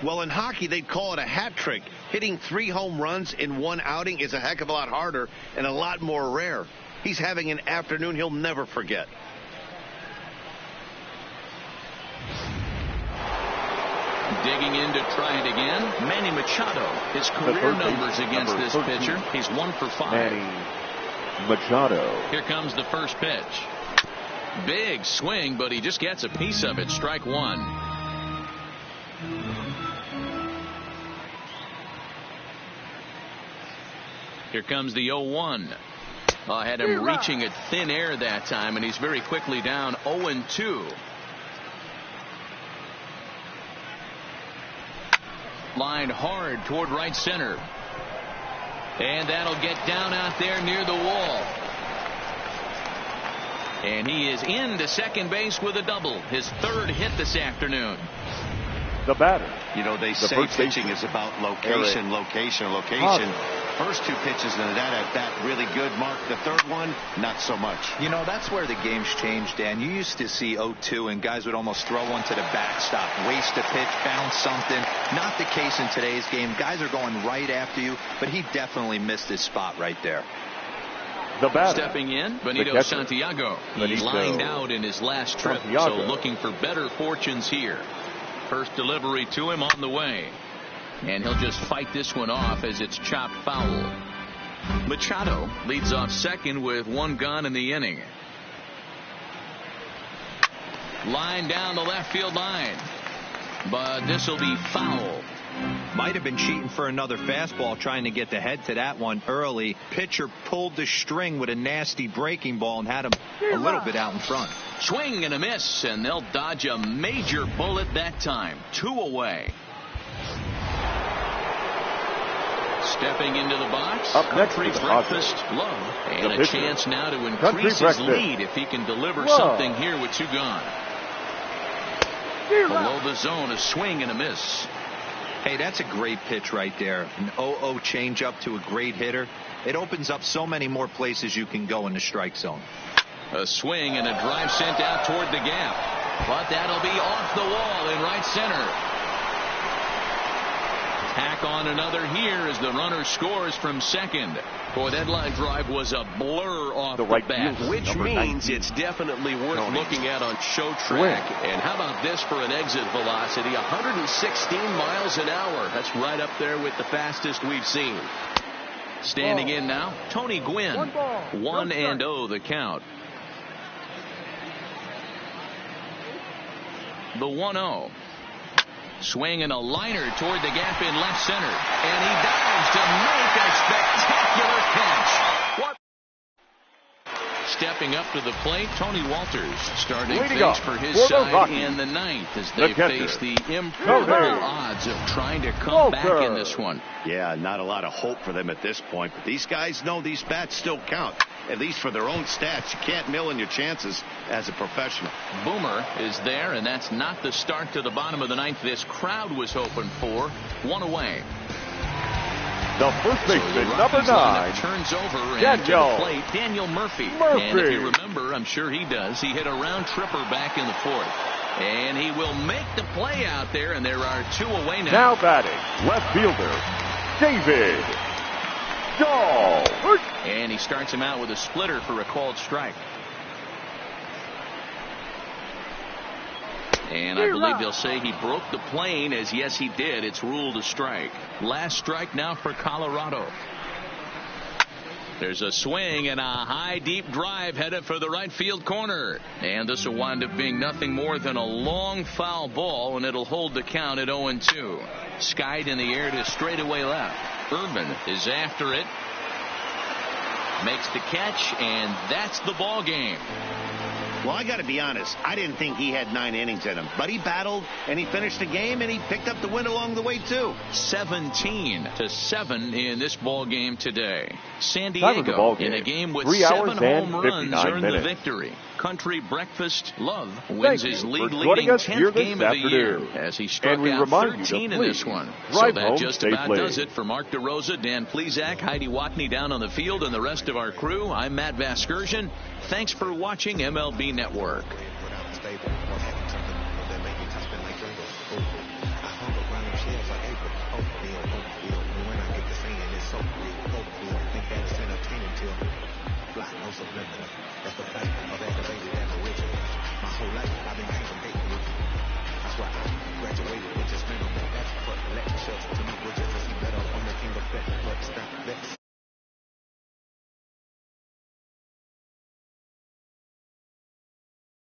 Well, in hockey, they'd call it a hat trick. Hitting 3 home runs in one outing is a heck of a lot harder and a lot more rare. He's having an afternoon he'll never forget. Digging in to try it again, Manny Machado. His career numbers against this pitcher, he's 1 for 5. Manny Machado. Here comes the first pitch. Big swing, but he just gets a piece of it. Strike 1. Here comes the 0-1. Had him reaching at thin air that time, and he's very quickly down 0-2. Lined hard toward right center. And that'll get down out there near the wall. And he is into second base with a double. His 3rd hit this afternoon. The batter. You know, they say pitching is about location, location. First 2 pitches into that at bat really good. Mark, the 3rd one, not so much. You know, that's where the game's changed, Dan. You used to see 0-2 and guys would almost throw one to the backstop, waste a pitch, bounce something. Not the case in today's game. Guys are going right after you, but he definitely missed his spot right there. The batter. Stepping in, Benito Santiago. He's lined out in his last trip, so looking for better fortunes here. First delivery to him on the way. And he'll just fight this one off as it's chopped foul. Machado leads off second with 1 gone in the inning. Line down the left field line. But this will be foul. Might have been cheating for another fastball, trying to get the head to that one early. Pitcher pulled the string with a nasty breaking ball and had him a little bit out in front. Swing and a miss, and they'll dodge a major bullet that time. 2 away. Stepping into the box, up next Country Breakfast, Love, and a chance now to increase his lead if he can deliver something here with 2 gone. Below the zone, a swing and a miss. Hey, that's a great pitch right there. An 0-0 changeup to a great hitter. It opens up so many more places you can go in the strike zone. A swing and a drive sent out toward the gap. But that'll be off the wall in right center. Tack on another here as the runner scores from second. Boy, that line drive was a blur off the bat. Which means it's definitely worth looking at on show track. And how about this for an exit velocity? 116 miles an hour. That's right up there with the fastest we've seen. Standing in now, Tony Gwynn. 1-0 the count. The 1-0. Swing and a liner toward the gap in left center. And he dives to make a spectacular catch. What? Stepping up to the plate, Tony Walters starting things for his side in the 9th as they face the improbable odds of trying to come back in this one. Yeah, not a lot of hope for them at this point, but these guys know these bats still count. At least for their own stats. You can't mill in your chances as a professional. Boomer is there, and that's not the start to the bottom of the 9th this crowd was hoping for. 1 away. The first baseman, number 9, turns over and to the plate, Daniel Murphy. And if you remember, I'm sure he does, he hit a round tripper back in the 4th. And he will make the play out there, and there are 2 away now. Now batting, left fielder, David Dahl. And he starts him out with a splitter for a called strike. And I believe they'll say he broke the plane, as yes he did. It's ruled a strike. Last strike now for Colorado. There's a swing and a high deep drive headed for the right field corner. And this will wind up being nothing more than a long foul ball, and it'll hold the count at 0-2. Skied in the air to straightaway left. Urban is after it. Makes the catch, and that's the ball game. Well, I got to be honest. I didn't think he had 9 innings in him, but he battled and he finished the game and he picked up the win along the way too. 17-7 in this ball game today. San Diego in a game with 7 home runs earned the victory. Country Breakfast Love wins his league-leading 10th game of the year as he struck out 13 in this one. So that just about does it for Mark DeRosa, Dan Plesac, Heidi Watney down on the field, and the rest of our crew. I'm Matt Vasgersian. Thanks for watching MLB Network. extra.